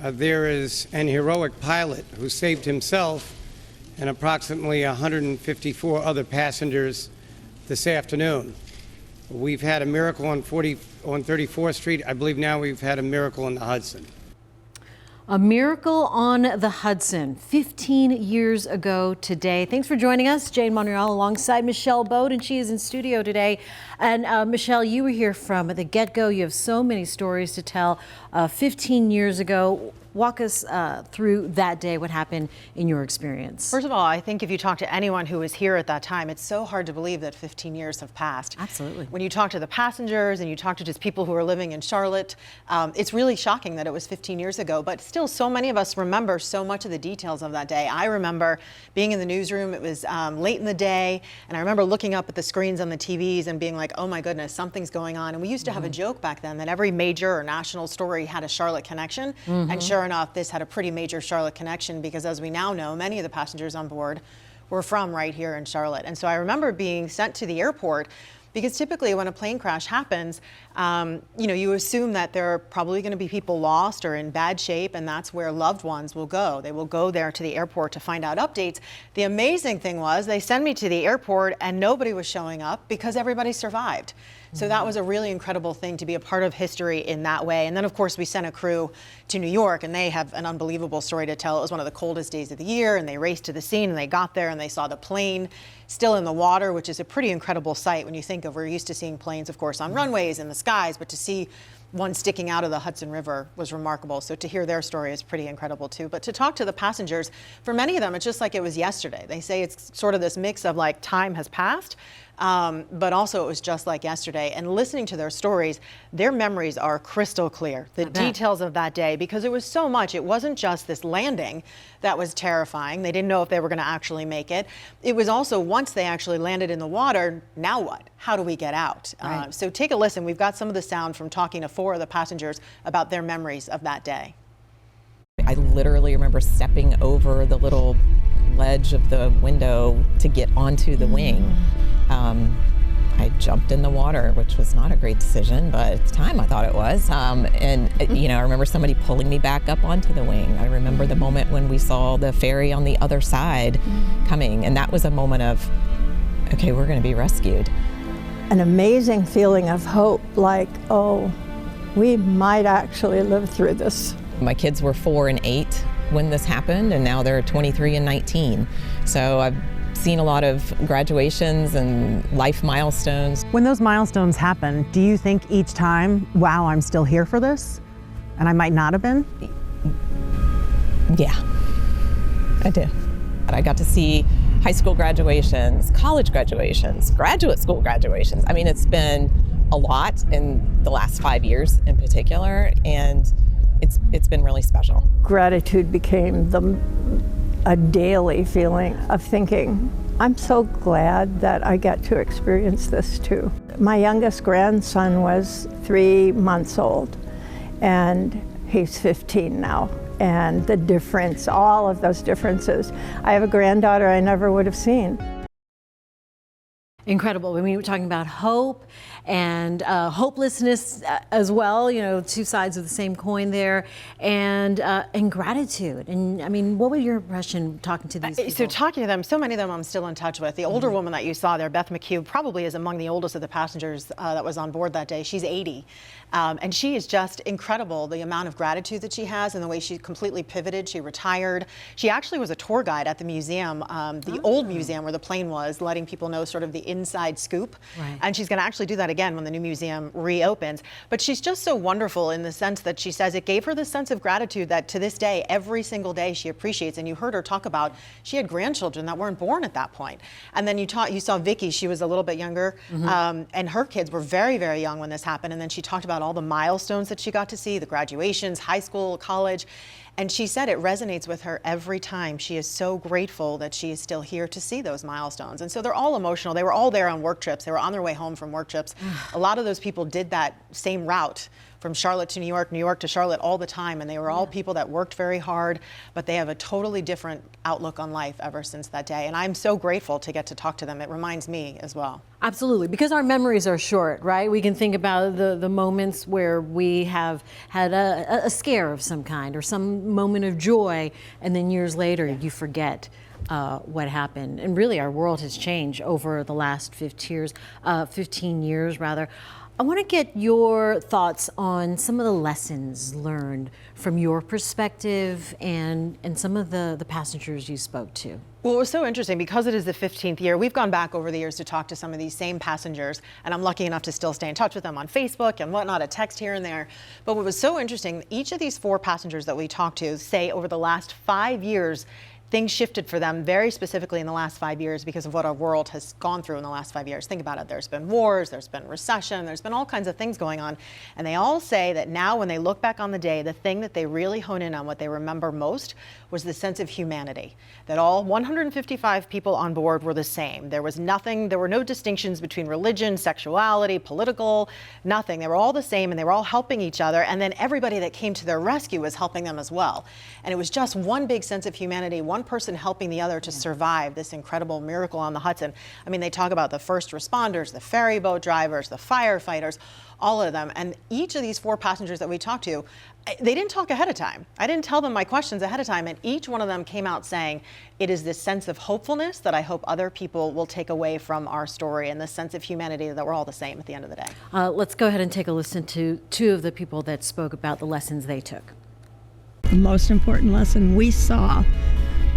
There is an heroic pilot who saved himself and approximately 154 other passengers this afternoon. We've had a miracle on 34th Street. I believe now we've had a miracle on the Hudson. A miracle on the Hudson 15 years ago today. Thanks for joining us. Jane Monreal alongside Michelle Boudin. She is in studio today. And Michelle, you were here from the get-go. You have so many stories to tell. 15 years ago, walk us through that day, what happened in your experience. First of all, I think if you talk to anyone who was here at that time, it's so hard to believe that 15 years have passed. Absolutely. When you talk to the passengers and you talk to just people who are living in Charlotte, it's really shocking that it was 15 years ago, but still so many of us remember so much of the details of that day. I remember being in the newsroom. It was late in the day, and I remember looking up at the screens on the TVs and being like, oh my goodness, something's going on. And we used to have a joke back then that every major or national story had a Charlotte connection, and sure enough, this had a pretty major Charlotte connection because, as we now know, many of the passengers on board were from right here in Charlotte. And so I remember being sent to the airport because typically when a plane crash happens, you assume that there are probably going to be people lost or in bad shape, and that's where loved ones will go. They will go there to the airport to find out updates. The amazing thing was they sent me to the airport and nobody was showing up because everybody survived. So that was a really incredible thing to be a part of history in that way. And then, of course, we sent a crew to New York, and they have an unbelievable story to tell. It was one of the coldest days of the year, and they raced to the scene, and they got there, and they saw the plane still in the water, which is a pretty incredible sight when you think of, we're used to seeing planes, of course, on runways in the skies, but to see one sticking out of the Hudson River was remarkable. So to hear their story is pretty incredible too. But to talk to the passengers, for many of them, it's just like it was yesterday. They say it's sort of this mix of like time has passed, but also it was just like yesterday. And listening to their stories, their memories are crystal clear. The details of that day, because it was so much. It wasn't just this landing that was terrifying. They didn't know if they were going to actually make it. It was also, once they actually landed in the water, now what? How do we get out? Right. So take a listen. We've got some of the sound from talking to 4 of the passengers about their memories of that day. I literally remember stepping over the little ledge of the window to get onto the wing. I jumped in the water, which was not a great decision, but at the time I thought it was. I remember somebody pulling me back up onto the wing. I remember the moment when we saw the ferry on the other side coming, and that was a moment of, okay, we're going to be rescued. An amazing feeling of hope, like, oh, we might actually live through this. My kids were 4 and 8 when this happened, and now they're 23 and 19. So I've seen a lot of graduations and life milestones. When those milestones happen, do you think each time, wow, I'm still here for this, and I might not have been? Yeah, I do. I got to see high school graduations, college graduations, graduate school graduations. I mean, it's been a lot in the last 5 years in particular, and it's been really special. Gratitude became a daily feeling of thinking, I'm so glad that I get to experience this too. My youngest grandson was 3 months old, and he's 15 now. And the difference, all of those differences. I have a granddaughter I never would have seen. Incredible. I mean, we're talking about hope and hopelessness as well, two sides of the same coin there, and gratitude. And I mean, what was your impression talking to these people? So talking to them, so many of them I'm still in touch with. The older woman that you saw there, Beth McHugh, probably is among the oldest of the passengers that was on board that day. She's 80. And she is just incredible, the amount of gratitude that she has and the way she completely pivoted. She retired. She actually was a tour guide at the museum, the old museum where the plane was, letting people know sort of the inside scoop. Right. And she's going to actually do that again when the new museum reopens. But she's just so wonderful in the sense that she says it gave her this sense of gratitude that to this day, every single day she appreciates. And you heard her talk about she had grandchildren that weren't born at that point. And then you saw Vicky, she was a little bit younger, and her kids were very, very young when this happened. And then she talked about all the milestones that she got to see, the graduations, high school, college. And she said it resonates with her every time. She is so grateful that she is still here to see those milestones. And so they're all emotional. They were all there on work trips. They were on their way home from work trips. A lot of those people did that same route from Charlotte to New York to Charlotte all the time, and they were all people that worked very hard, but they have a totally different outlook on life ever since that day. And I'm so grateful to get to talk to them. It reminds me as well. Absolutely, because our memories are short, right? We can think about the moments where we have had a scare of some kind or some moment of joy, and then years later you forget what happened. And really, our world has changed over the last 15 years rather. I want to get your thoughts on some of the lessons learned from your perspective and some of the passengers you spoke to. Well, it was so interesting because it is the 15th year. We've gone back over the years to talk to some of these same passengers, and I'm lucky enough to still stay in touch with them on Facebook and whatnot, a text here and there. But what was so interesting, each of these 4 passengers that we talked to say over the last 5 years, things shifted for them very specifically in the last 5 years because of what our world has gone through in the last 5 years. Think about it. There's been wars, there's been recession, there's been all kinds of things going on. And they all say that now when they look back on the day, the thing that they really hone in on, what they remember most, was the sense of humanity. That all 155 people on board were the same. There was nothing, there were no distinctions between religion, sexuality, political, nothing. They were all the same and they were all helping each other. And then everybody that came to their rescue was helping them as well. And it was just one big sense of humanity, one person helping the other to survive this incredible miracle on the Hudson. I mean, they talk about the first responders, the ferry boat drivers, the firefighters, all of them. And each of these 4 passengers that we talked to, they didn't talk ahead of time. I didn't tell them my questions ahead of time, and each one of them came out saying, it is this sense of hopefulness that I hope other people will take away from our story, and this sense of humanity that we're all the same at the end of the day. Let's go ahead and take a listen to 2 of the people that spoke about the lessons they took. The most important lesson, we saw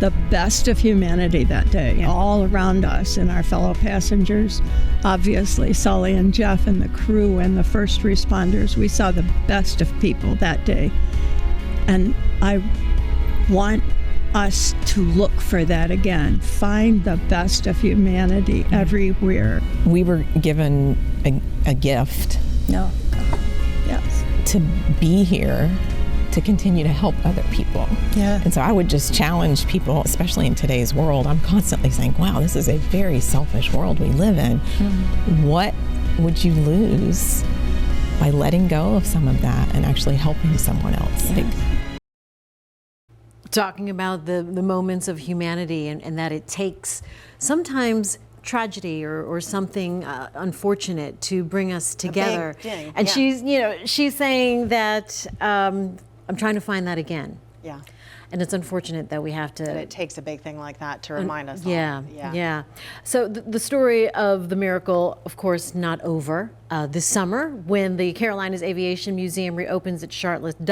the best of humanity that day, all around us and our fellow passengers. Obviously, Sully and Jeff and the crew and the first responders, we saw the best of people that day. And I want us to look for that again, find the best of humanity everywhere. We were given a gift No. Yes. to be here to continue to help other people. Yeah. And so I would just challenge people, especially in today's world. I'm constantly saying, wow, this is a very selfish world we live in. Mm-hmm. What would you lose by letting go of some of that and actually helping someone else? Yes. Talking about the moments of humanity and that it takes sometimes tragedy or something unfortunate to bring us together. And she's saying that I'm trying to find that again. Yeah. And it's unfortunate that we have to. And it takes a big thing like that to remind us. Yeah. So the story of the miracle, of course, not over. This summer, when the Carolinas Aviation Museum reopens at Charlotte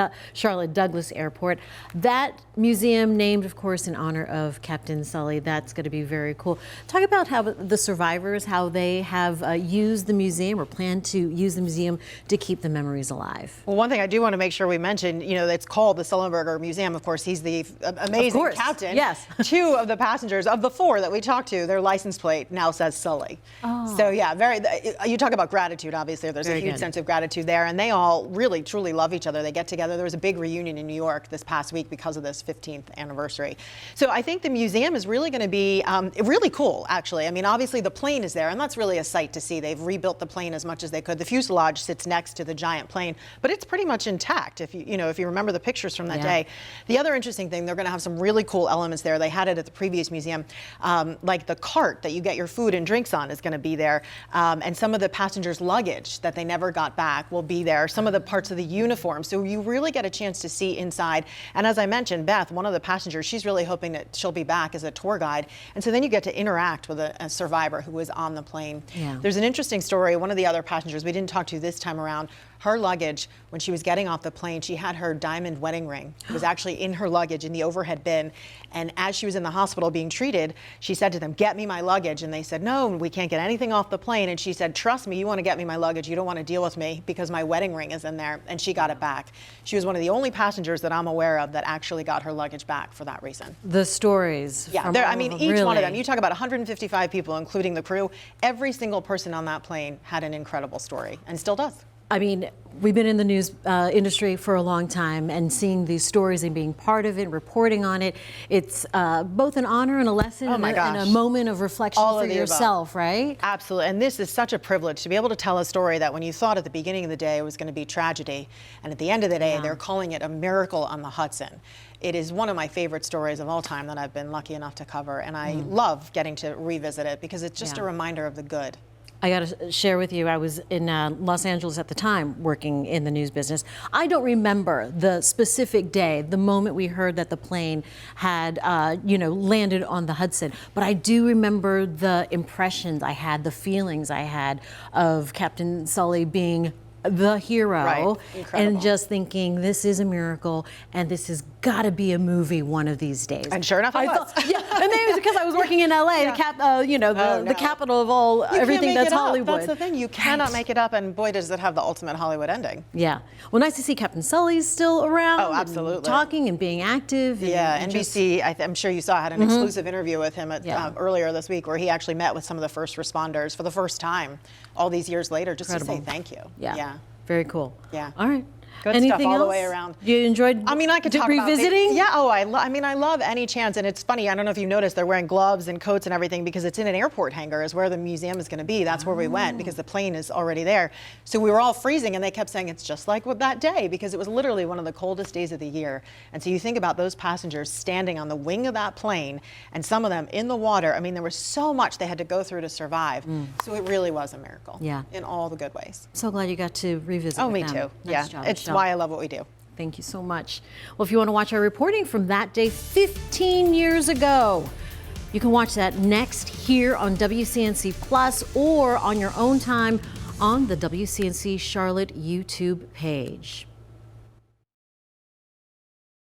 Douglas Airport. That museum named, of course, in honor of Captain Sully. That's going to be very cool. Talk about how the survivors, how they have used the museum or plan to use the museum to keep the memories alive. Well, one thing I do want to make sure we mention, it's called the Sullenberger Museum. Of course, he's the amazing captain. Yes. 2 of the passengers, of the 4 that we talked to, their license plate now says Sully. Oh. So yeah, you talk about gratitude. Obviously, there's a huge sense of gratitude there, and they all really, truly love each other. They get together. There was a big reunion in New York this past week because of this 15th anniversary. So I think the museum is really going to be really cool, actually. I mean, obviously the plane is there, and that's really a sight to see. They've rebuilt the plane as much as they could. The fuselage sits next to the giant plane, but it's pretty much intact if you remember the pictures from that day. The other interesting thing, they're going to have some really cool elements there. They had it at the previous museum, like the cart that you get your food and drinks on is going to be there, and some of the passengers' luggage that they never got back will be there, some of the parts of the uniform. So you really get a chance to see inside. And as I mentioned, Beth, one of the passengers, she's really hoping that she'll be back as a tour guide. And so then you get to interact with a survivor who was on the plane. Yeah. There's an interesting story. One of the other passengers we didn't talk to this time around, her luggage, when she was getting off the plane, she had her diamond wedding ring. It was actually in her luggage in the overhead bin. And as she was in the hospital being treated, she said to them, get me my luggage. And they said, no, we can't get anything off the plane. And she said, trust me, you want to get me my luggage. You don't want to deal with me because my wedding ring is in there. And she got it back. She was one of the only passengers that I'm aware of that actually got her luggage back for that reason. The stories. Yeah, each one of them. You talk about 155 people, including the crew. Every single person on that plane had an incredible story and still does. I mean, we've been in the news industry for a long time, and seeing these stories and being part of it, reporting on it, it's both an honor and a lesson and a moment of reflection for yourself, right? Absolutely. And this is such a privilege to be able to tell a story that when you thought at the beginning of the day it was going to be tragedy, and at the end of the day they're calling it a miracle on the Hudson. It is one of my favorite stories of all time that I've been lucky enough to cover, and I love getting to revisit it because it's just a reminder of the good. I got to share with you, I was in Los Angeles at the time working in the news business. I don't remember the specific day, the moment we heard that the plane had, landed on the Hudson. But I do remember the impressions I had, the feelings I had of Captain Sully being the hero, and just thinking, this is a miracle, and this has got to be a movie one of these days. And sure enough, it was. And maybe it was because I was working in LA, the capital of all everything that's Hollywood. That's the thing, you cannot make it up, and boy, does it have the ultimate Hollywood ending. Yeah. Well, nice to see Captain Sully's still around. Oh, absolutely. And talking and being active. And NBC, I'm sure you saw, had an exclusive interview with him earlier this week, where he actually met with some of the first responders for the first time all these years later, just to say thank you. Yeah. Very cool. Yeah. All right. Good Anything stuff all else? the way around. You enjoyed I could talk revisiting? I love any chance, and it's funny, I don't know if you noticed, they're wearing gloves and coats and everything because it's in an airport hangar is where the museum is going to be. That's where we went because the plane is already there. So we were all freezing, and they kept saying it's just like that day because it was literally one of the coldest days of the year. And so you think about those passengers standing on the wing of that plane, and some of them in the water. I mean, there was so much they had to go through to survive. So it really was a miracle. Yeah. In all the good ways. So glad you got to revisit Oh, with me them. too. Nice job, It's Michelle. why I love what we do. Thank you so much. Well, if you want to watch our reporting from that day 15 years ago, you can watch that next here on WCNC Plus or on your own time on the WCNC Charlotte YouTube page.